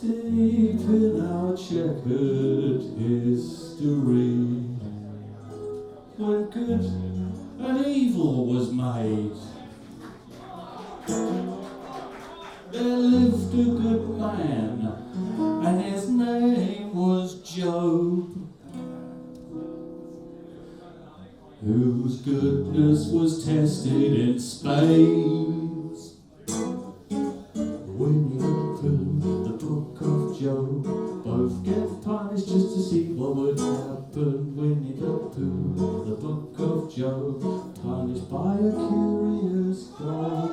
Deep in our checkered history, when good and evil was made, there lived a good man, and his name was Job, whose goodness was tested in spades. Winnie-the-Pooh, the book of Job, both get punished just to see what would happen. Winnie-the-Pooh, the book of Job, punished by a curious God.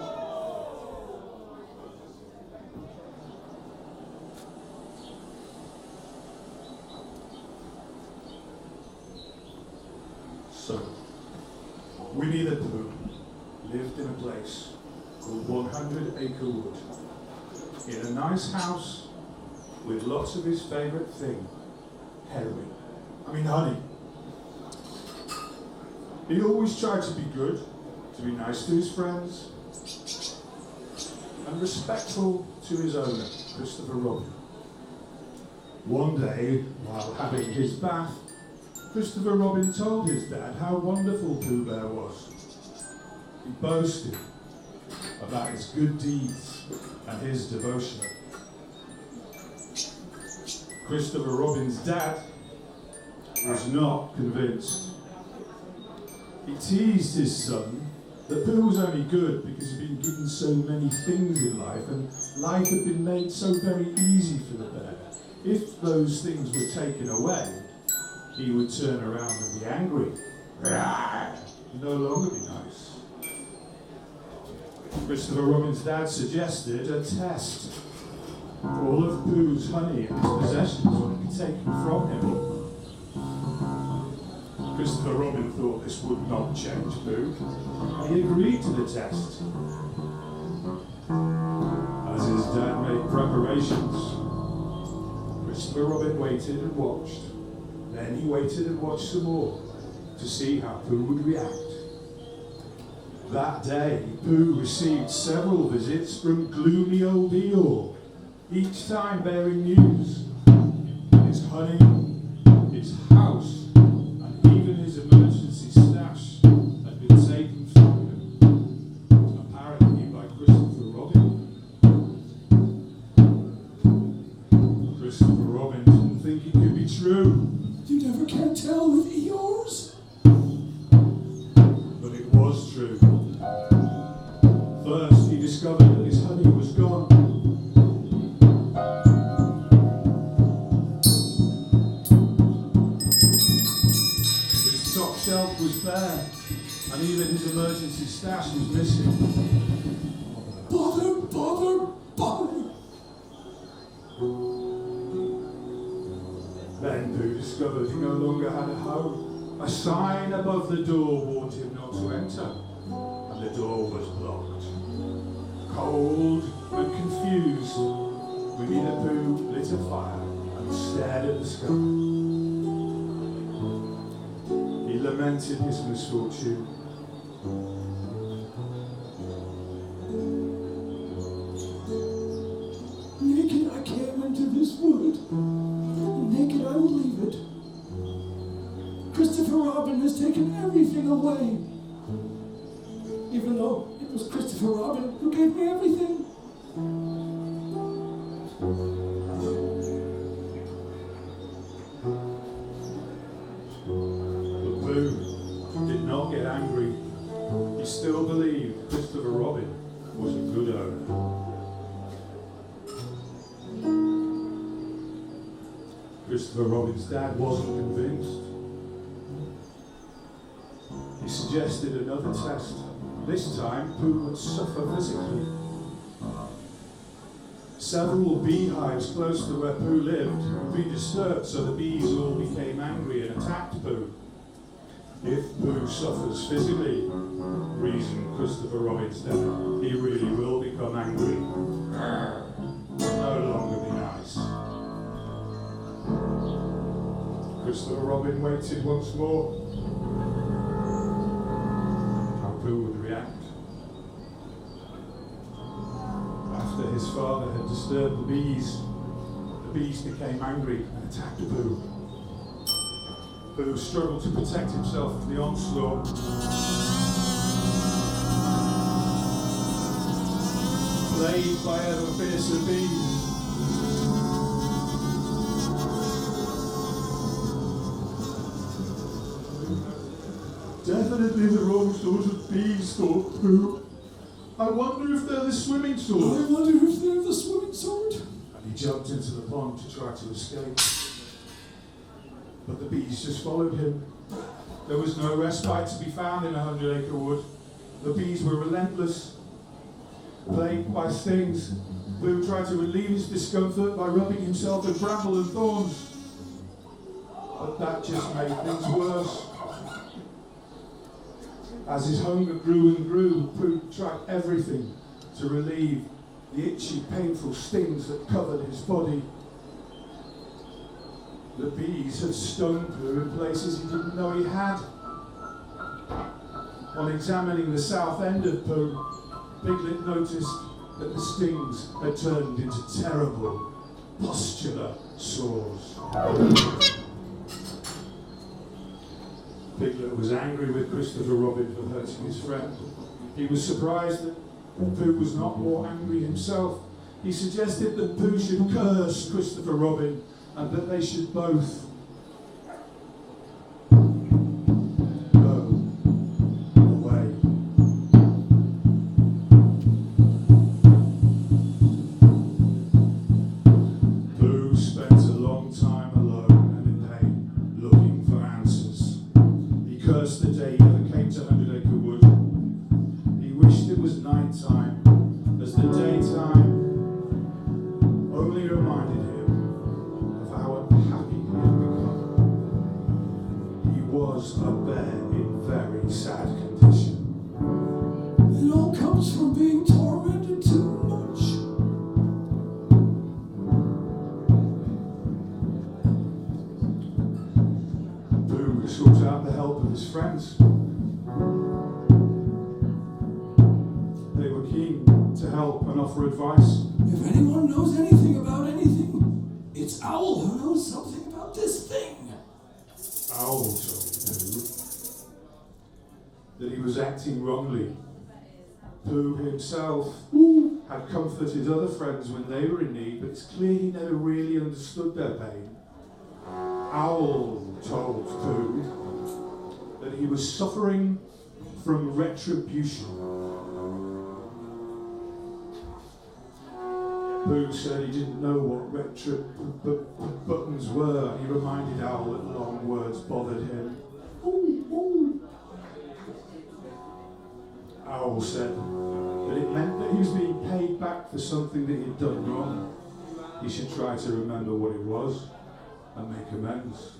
So, Winnie-the-Pooh lived in a place called 100 Acre Wood, in a nice house with lots of his favourite thing, honey. He always tried to be good, to be nice to his friends, and respectful to his owner, Christopher Robin. One day, while having his bath, Christopher Robin told his dad how wonderful Pooh Bear was. He boasted about his good deeds and his devotion. Christopher Robin's dad was not convinced. He teased his son that Pooh was only good because he'd been given so many things in life, and life had been made so very easy for the bear. If those things were taken away, he would turn around and be angry. He'd no longer be nice. Christopher Robin's dad suggested a test. All of Pooh's honey and his possessions would be taken from him. Christopher Robin thought this would not change Pooh. He agreed to the test. As his dad made preparations, Christopher Robin waited and watched. Then he waited and watched some more to see how Pooh would react. That day, Pooh received several visits from gloomy old Eeyore, each time bearing news. His honey, his house, and even his emergency stash had been taken from him, apparently by Christopher Robin. Christopher Robin didn't think it could be true. You never can tell with Eeyores. But it was true. First, he discovered that his honey was gone. His top shelf was bare, and even his emergency stash was missing. Bother, bother, bother. Then Pooh discovered he no longer had a home. A sign above the door warned him not to enter, and the door was blocked. Cold and confused, Winnie-the-Pooh lit a fire and stared at the sky. He lamented his misfortune. Naked I came into this wood, and naked I will leave it. Christopher Robin has taken everything away, even though it was Christopher Robin who gave me everything. But Pooh did not get angry. He still believed Christopher Robin was a good owner. Christopher Robin's dad wasn't convinced. He suggested another test. This time, Pooh would suffer physically. Several beehives close to where Pooh lived would be disturbed, so the bees all became angry and attacked Pooh. If Pooh suffers physically, reasoned Christopher Robin's dad, he really will become angry. No longer be nice. Christopher Robin waited once more. How Pooh would react. After his father had disturbed the bees, the bees became angry and attacked Pooh. Pooh struggled to protect himself from the onslaught. Plagued by ever fiercer bees. Definitely the wrong sort of bees, thought Pooh. I wonder if they're the swimming sort. I wonder if they're the swimming sort. And he jumped into the pond to try to escape. But the bees just followed him. There was no respite to be found in 100-acre wood. The bees were relentless. Plagued by stings, Pooh tried to relieve his discomfort by rubbing himself with bramble and thorns. But that just made things worse. As his hunger grew and grew, Pooh tried everything to relieve the itchy, painful stings that covered his body. The bees had stung Pooh in places he didn't know he had. On examining the south end of Pooh, Piglet noticed that the stings had turned into terrible, pustular sores. Piglet was angry with Christopher Robin for hurting his friend. He was surprised that Pooh was not more angry himself. He suggested that Pooh should curse Christopher Robin and that they should both go away. Pooh spent a long time alone and in pain, looking for answers. He cursed the day he ever came to 100-acre wood. He wished it was night time, as the daytime only reminded him of how unhappy he had become. He was a bear in very sad condition. It all comes from being tormented too much. Pooh sought out the help of his friends. They were keen to help and offer advice. If anyone knows anything about anything, it's Owl who knows something about this thing. Owl told Pooh that he was acting wrongly. Pooh himself had comforted other friends when they were in need, but it's clear he never really understood their pain. Owl told Pooh that he was suffering from retribution. Pooh said he didn't know what buttons were. He reminded Owl that long words bothered him. Owl said that it meant that he was being paid back for something that he'd done wrong. He should try to remember what it was and make amends.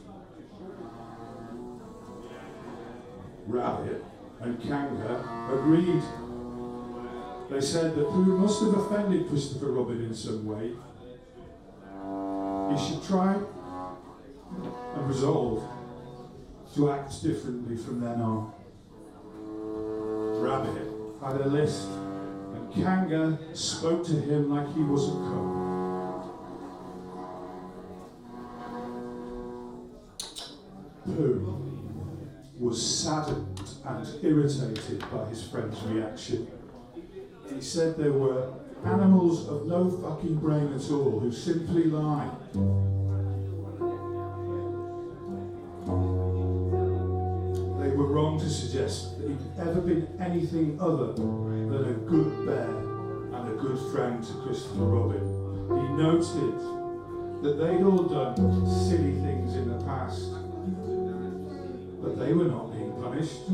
Rabbit and Kanga agreed. They said that Pooh must have offended Christopher Robin in some way. He should try and resolve to act differently from then on. Rabbit had a list, and Kanga spoke to him like he wasn't coming. Pooh was saddened and irritated by his friend's reaction. He said there were animals of no fucking brain at all who simply lie. They were wrong to suggest that he'd ever been anything other than a good bear and a good friend to Christopher Robin. He noted that they'd all done silly things in the past, but they were not being punished.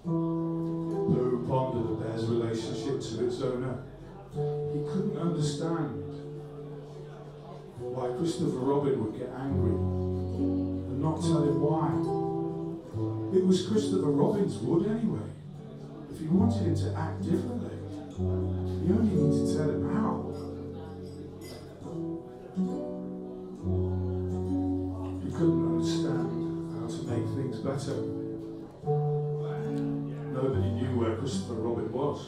Pooh pondered the bear's relationship to its owner. He couldn't understand why Christopher Robin would get angry and not tell him why. It was Christopher Robin's wood anyway. If he wanted him to act differently, he only needed to tell him how. He couldn't understand how to make things better. Nobody knew where Christopher Robin was.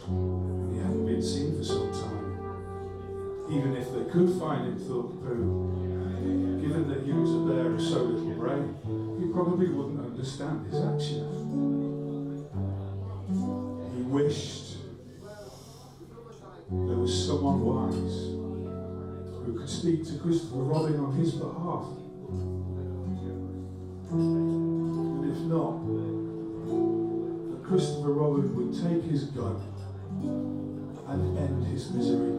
He hadn't been seen for some time. Even if they could find him, thought Pooh, given that he was a bear with so little brain, he probably wouldn't understand his actions. He wished there was someone wise who could speak to Christopher Robin on his behalf. And if not, that Christopher Robin would take his gun and end his misery.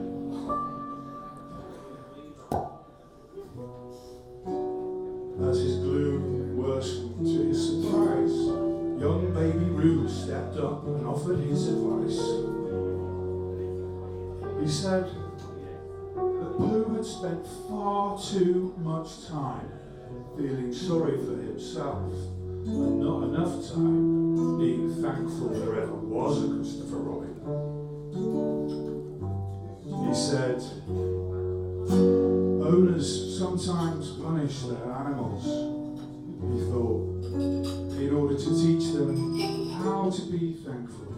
As his gloom worsened, to his surprise, young baby Roo stepped up and offered his advice. He said that Pooh had spent far too much time feeling sorry for himself and not enough time being thankful there ever was a Christopher Robin. He said, owners sometimes punish their animals, he thought, in order to teach them how to be thankful.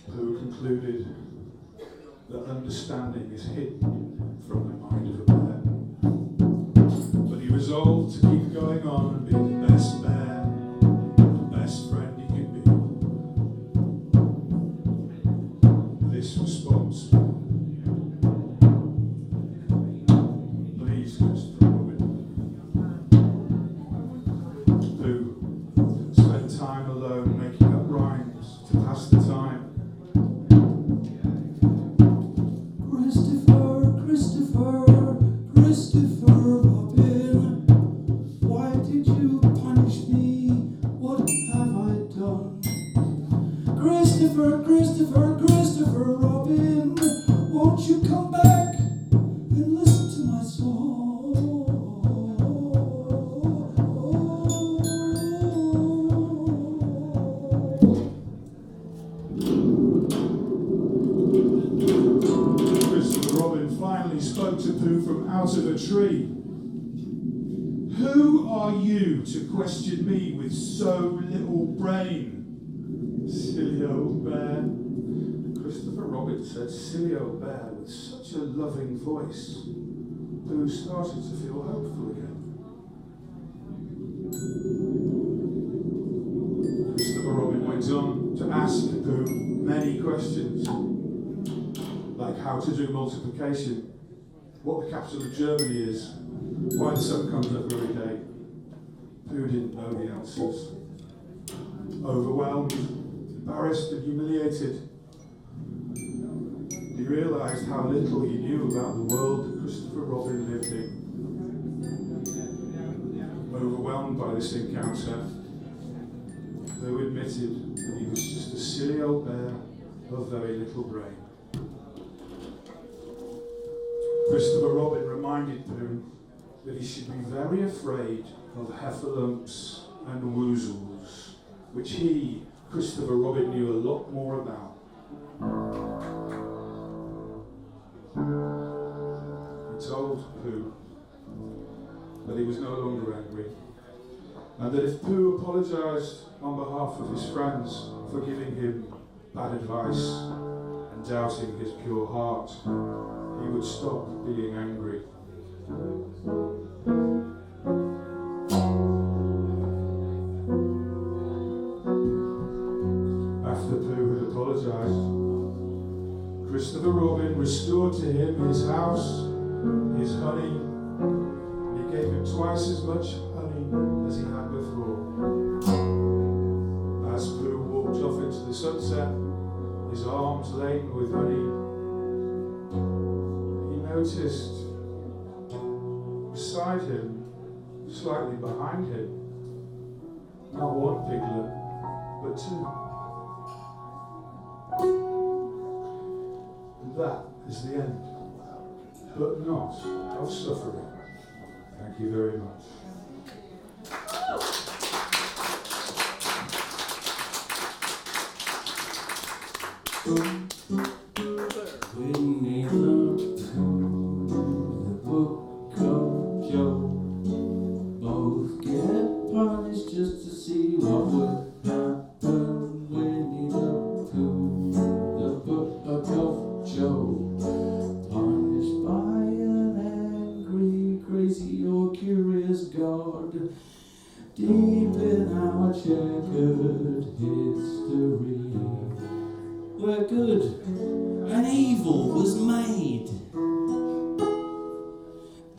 Pooh concluded that understanding is hidden from the mind of a bear. But he resolved to keep going on and be the best bear, the best friend he could be. This response pleased Christopher Robin. Pooh spent time alone making up rhymes to pass the time. Christopher Robin, why did you punish me? What have I done? Christopher Robin, won't you come back and listen to my song? Christopher Robin finally spoke to Pooh from out of a tree. Who are you to question me with so little brain? Silly old bear. Christopher Robin said silly old bear with such a loving voice. Pooh started to feel hopeful again. Christopher Robin went on to ask Pooh many questions, like how to do multiplication, what the capital of Germany is, why the sun comes up every day. Pooh didn't know the answers. Overwhelmed, embarrassed and humiliated, he realised how little he knew about the world that Christopher Robin lived in. Overwhelmed by this encounter, Pooh admitted that he was just a silly old bear of very little brain. Christopher Robin reminded Pooh that he should be very afraid of heffalumps and woozles, which he, Christopher Robin, knew a lot more about. He told Pooh that he was no longer angry, and that if Pooh apologised on behalf of his friends for giving him bad advice and doubting his pure heart, he would stop being angry. After Pooh had apologised, Christopher Robin restored to him his house, his honey, and he gave him twice as much honey as he had before. As Pooh walked off into the sunset, his arms laden with honey, he noticed beside him, slightly behind him, not one piglet, but two. And that is the end, but not of suffering. Thank you very much. Winnie-the-Pooh, the book of Joe. where good and evil was made.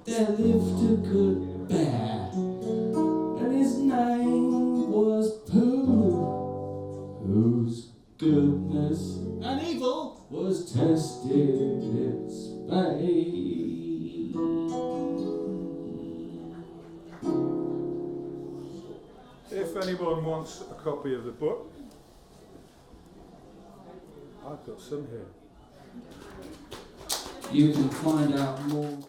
There lived a good bear, and his name was Pooh, whose goodness and evil was tested in space. If anyone wants a copy of the book, I've got some here. You can find out more.